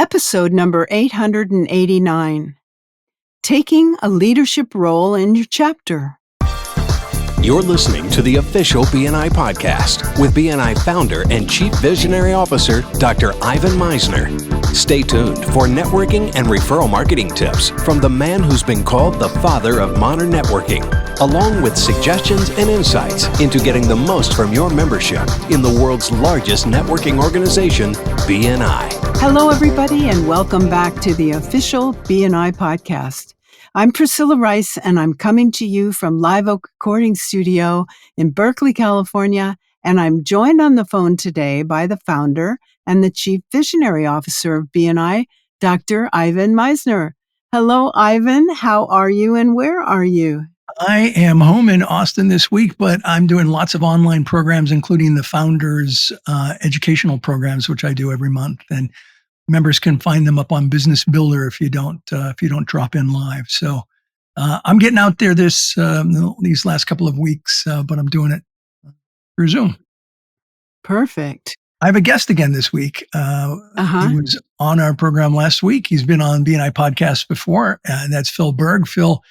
Episode number 889, Taking a Leadership Role in Your Chapter. You're listening to the official BNI podcast with BNI founder and Chief Visionary Officer, Dr. Ivan Misner. Stay tuned for networking and referral marketing tips from the man who's been called the father of modern networking, along with suggestions and insights into getting the most from your membership in the world's largest networking organization, BNI. Hello, everybody, and welcome back to the official BNI podcast. I'm Priscilla Rice, and I'm coming to you from Live Oak Recording Studio in Berkeley, California, and I'm joined on the phone today by the founder and the Chief Visionary Officer of BNI, Dr. Ivan Misner. Hello, Ivan. How are you and where are you? I am home in Austin this week, but I'm doing lots of online programs, including the Founders educational programs, which I do every month. And members can find them up on Business Builder if you don't drop in live. So I'm getting out there these last couple of weeks, but I'm doing it through Zoom. Perfect. I have a guest again this week. He was on our program last week. He's been on BNI podcasts before, and that's Phil Berg. Phil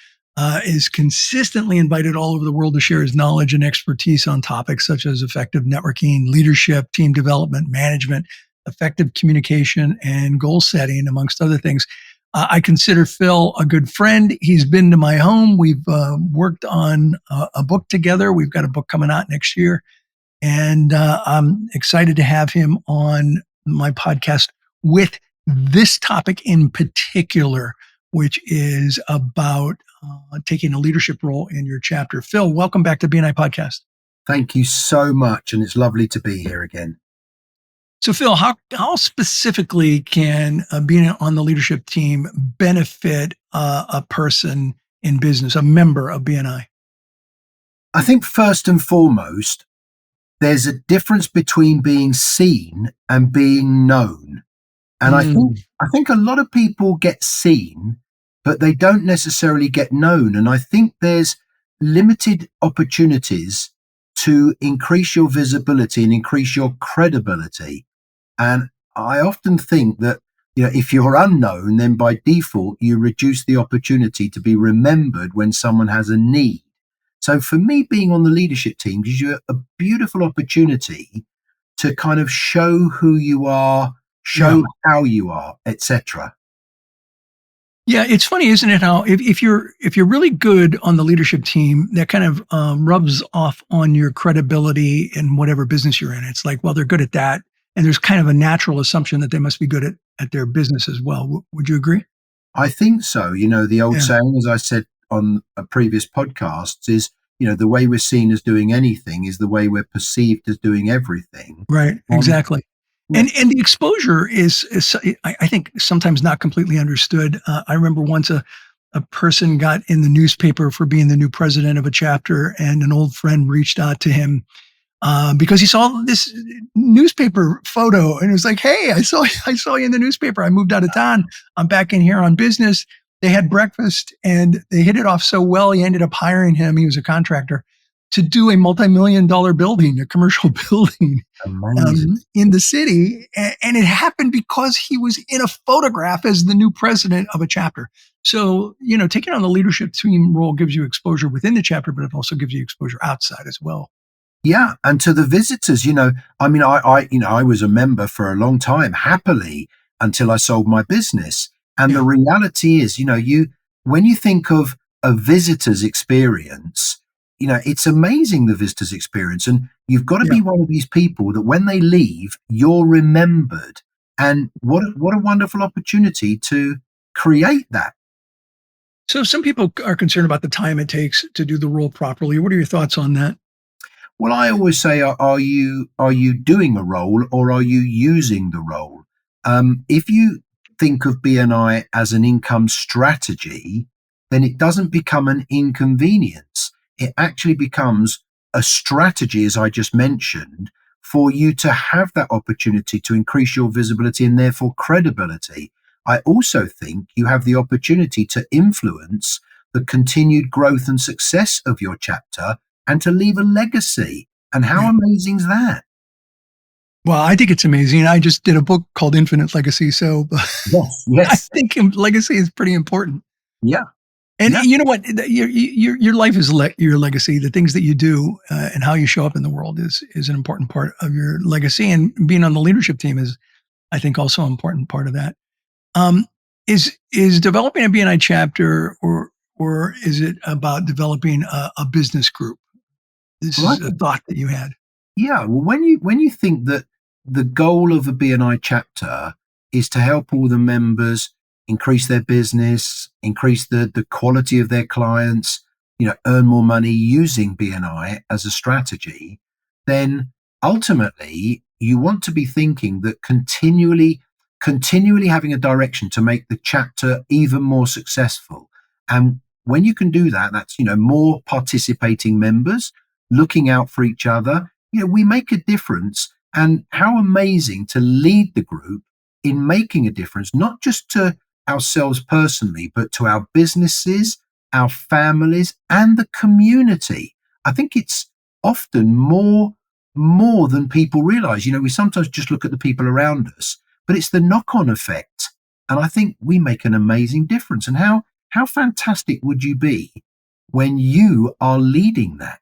is consistently invited all over the world to share his knowledge and expertise on topics such as effective networking, leadership, team development, management, effective communication, and goal setting, amongst other things. I consider Phil a good friend. He's been to my home. We've worked on a book together. We've got a book coming out next year. And I'm excited to have him on my podcast with this topic in particular, which is about taking a leadership role in your chapter. Phil, welcome back to BNI Podcast. Thank you so much. And it's lovely to be here again. So Phil, how specifically can being on the leadership team benefit a person in business, a member of BNI? I think first and foremost, there's a difference between being seen and being known. And I think a lot of people get seen, but they don't necessarily get known. And I think there's limited opportunities to increase your visibility and increase your credibility. And I often think that, if you're unknown, then by default, you reduce the opportunity to be remembered when someone has a need. So for me, being on the leadership team gives you a beautiful opportunity to kind of show who you are, show how you are, etc. Yeah, it's funny, isn't it? How if you're really good on the leadership team, that kind of rubs off on your credibility in whatever business you're in. It's like, well, they're good at that. And there's kind of a natural assumption that they must be good at their business as well. Would you agree? I think so. The old saying, as I said on a previous podcast, is, the way we're seen as doing anything is the way we're perceived as doing everything. Right, exactly. And the exposure is I think, sometimes not completely understood. I remember once a person got in the newspaper for being the new president of a chapter, and an old friend reached out to him because he saw this newspaper photo, and it was like, "Hey, I saw you in the newspaper. I moved out of town. I'm back in here on business." They had breakfast, and they hit it off so well. He ended up hiring him. He was a contractor to do a multi-million-dollar building, a commercial building in the city. And it happened because he was in a photograph as the new president of a chapter. So, taking on the leadership team role gives you exposure within the chapter, but it also gives you exposure outside as well. Yeah. And to the visitors, I was a member for a long time, happily, until I sold my business. And the reality is, when you think of a visitor's experience, it's amazing, the visitor's experience. And you've got to be one of these people that when they leave, you're remembered. And what a wonderful opportunity to create that. So some people are concerned about the time it takes to do the role properly. What are your thoughts on that? Well, I always say, are you doing a role, or are you using the role? If you think of BNI as an income strategy, then it doesn't become an inconvenience. It actually becomes a strategy, as I just mentioned, for you to have that opportunity to increase your visibility and therefore credibility. I also think you have the opportunity to influence the continued growth and success of your chapter and to leave a legacy. And how amazing is that? Well, I think it's amazing. I just did a book called Infinite Legacy. So Yes, I yes, think legacy is pretty important. yeah, And yeah. you know what? Your life is your legacy. The things that you do and how you show up in the world is an important part of your legacy. And being on the leadership team is, I think, also an important part of that. Um, is developing a BNI chapter, or is it about developing a business group? This Well, I is a think, thought that you had. yeah. Well, when you think that the goal of a BNI chapter is to help all the members increase their business, increase the quality of their clients, earn more money using BNI as a strategy, then ultimately you want to be thinking that continually having a direction to make the chapter even more successful. And when you can do that, that's more participating members looking out for each other. We make a difference. And how amazing to lead the group in making a difference, not just to ourselves personally, but to our businesses, our families, and the community. I think it's often more than people realize. We sometimes just look at the people around us, but it's the knock-on effect. And I think we make an amazing difference. And how fantastic would you be when you are leading that?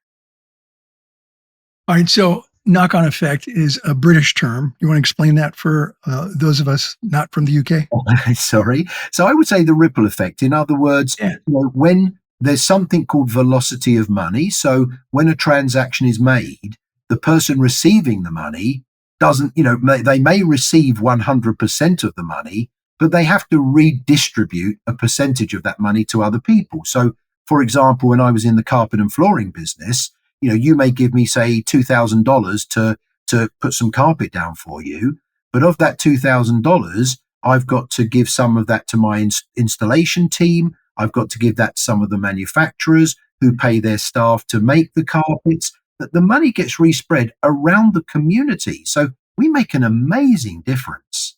All right. So knock-on effect is a British term. You want to explain that for those of us not from the UK? Sorry. So I would say the ripple effect. In other words, Yeah. when there's something called velocity of money. So when a transaction is made, the person receiving the money doesn't, they may receive 100% of the money, but they have to redistribute a percentage of that money to other people. So, for example, when I was in the carpet and flooring business, you may give me, say, $2,000 to put some carpet down for you. But of that $2,000, I've got to give some of that to my installation team. I've got to give that to some of the manufacturers who pay their staff to make the carpets. That the money gets respread around the community. So we make an amazing difference.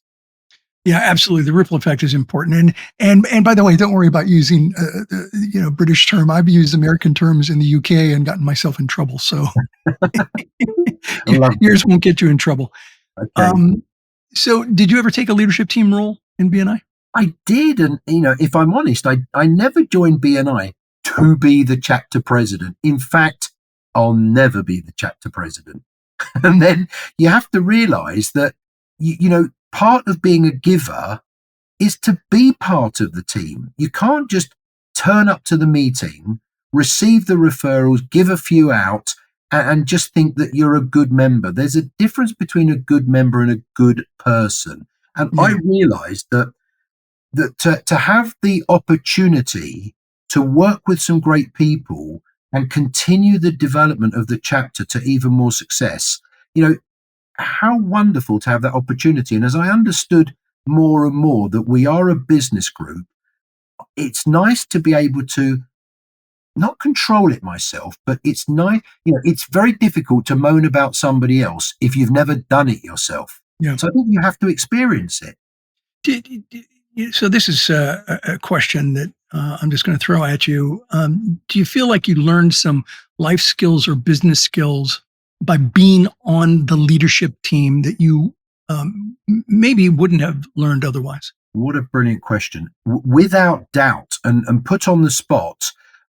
Yeah, absolutely. The ripple effect is important. And by the way, don't worry about using British term. I've used American terms in the UK and gotten myself in trouble. So I love yours won't get you in trouble. it. Okay. So did you ever take a leadership team role in BNI? I did. And, if I'm honest, I never joined BNI to be the chapter president. In fact, I'll never be the chapter president. And then you have to realize that, part of being a giver is to be part of the team. You can't just turn up to the meeting, receive the referrals, give a few out, and just think that you're a good member. There's a difference between a good member and a good person. And I realized that to have the opportunity to work with some great people and continue the development of the chapter to even more success, how wonderful to have that opportunity. And as I understood more and more that we are a business group, it's nice to be able to not control it myself, but it's nice. It's very difficult to moan about somebody else if you've never done it yourself. Yeah. So I think you have to experience it. So this is a question that I'm just going to throw at you. Do you feel like you learned some life skills or business skills by being on the leadership team that you maybe wouldn't have learned otherwise? What a brilliant question. Without doubt, and put on the spot,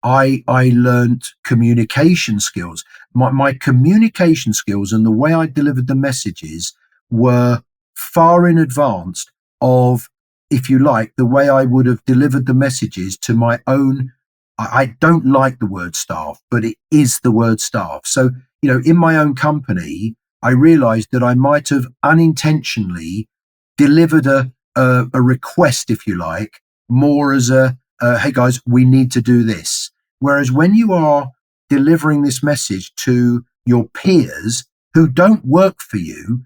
I learned communication skills. My communication skills and the way I delivered the messages were far in advance of, if you like, the way I would have delivered the messages to my own. I don't like the word staff, but it is the word staff. So, in my own company, I realized that I might have unintentionally delivered a request, if you like, more as hey guys, we need to do this. Whereas when you are delivering this message to your peers who don't work for you,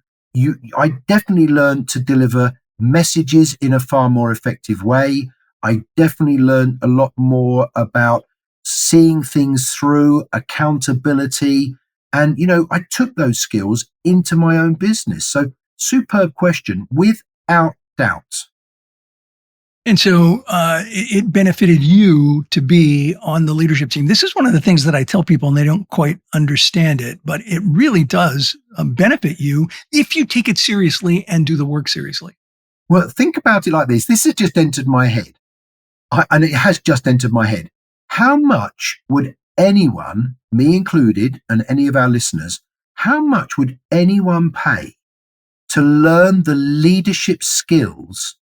I definitely learned to deliver messages in a far more effective way. I definitely learned a lot more about seeing things through, accountability. And, I took those skills into my own business. So superb question, without doubt. And so it benefited you to be on the leadership team. This is one of the things that I tell people, and they don't quite understand it, but it really does benefit you if you take it seriously and do the work seriously. Well, think about it like this. This has just entered my head, and it has just entered my head. How much would anyone, me included, and any of our listeners, how much would anyone pay to learn the leadership skills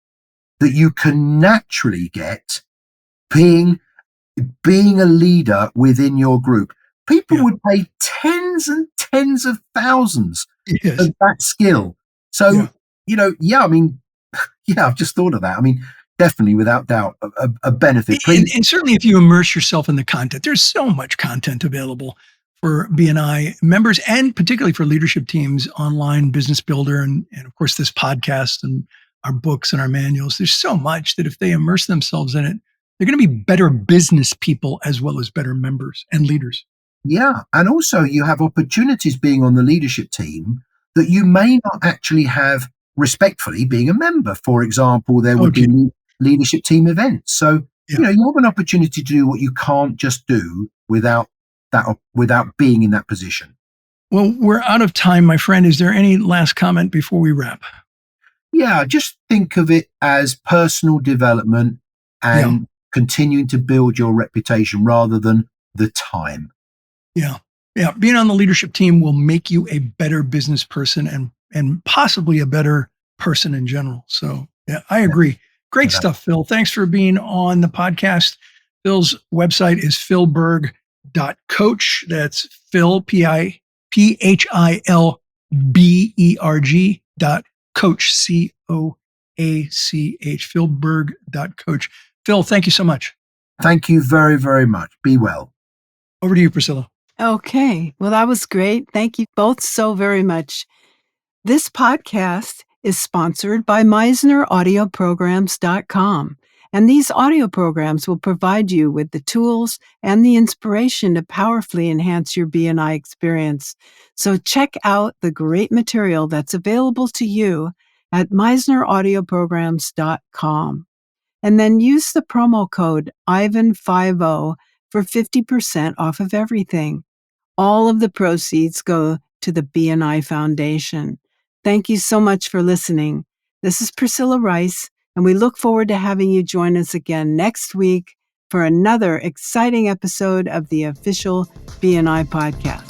that you can naturally get being a leader within your group? People would pay tens and tens of thousands of that skill. So, I mean, I've just thought of that. I mean, definitely, without doubt, a benefit. And certainly if you immerse yourself in the content, there's so much content available for BNI members and particularly for leadership teams, online, Business Builder, and of course, this podcast and our books and our manuals. There's so much that if they immerse themselves in it, they're going to be better business people as well as better members and leaders. Yeah. And also you have opportunities being on the leadership team that you may not actually have respectfully being a member. For example, there would be leadership team events. So, you have an opportunity to do what you can't just do without being in that position. Well, we're out of time, my friend. Is there any last comment before we wrap? Yeah, just think of it as personal development and continuing to build your reputation rather than the time. Yeah. Being on the leadership team will make you a better business person and possibly a better person in general. So, I agree. Great stuff, Phil. Thanks for being on the podcast. Phil's website is philberg.coach. That's Phil, PHILBERG.coach, COACH, philberg.coach. Phil, thank you so much. Thank you very, very much. Be well. Over to you, Priscilla. Okay. Well, that was great. Thank you both so very much. This podcast is sponsored by MeisnerAudioPrograms.com. And these audio programs will provide you with the tools and the inspiration to powerfully enhance your BNI experience. So check out the great material that's available to you at MeisnerAudioPrograms.com. And then use the promo code IVAN50 for 50% off of everything. All of the proceeds go to the BNI Foundation. Thank you so much for listening. This is Priscilla Rice, and we look forward to having you join us again next week for another exciting episode of the official BNI podcast.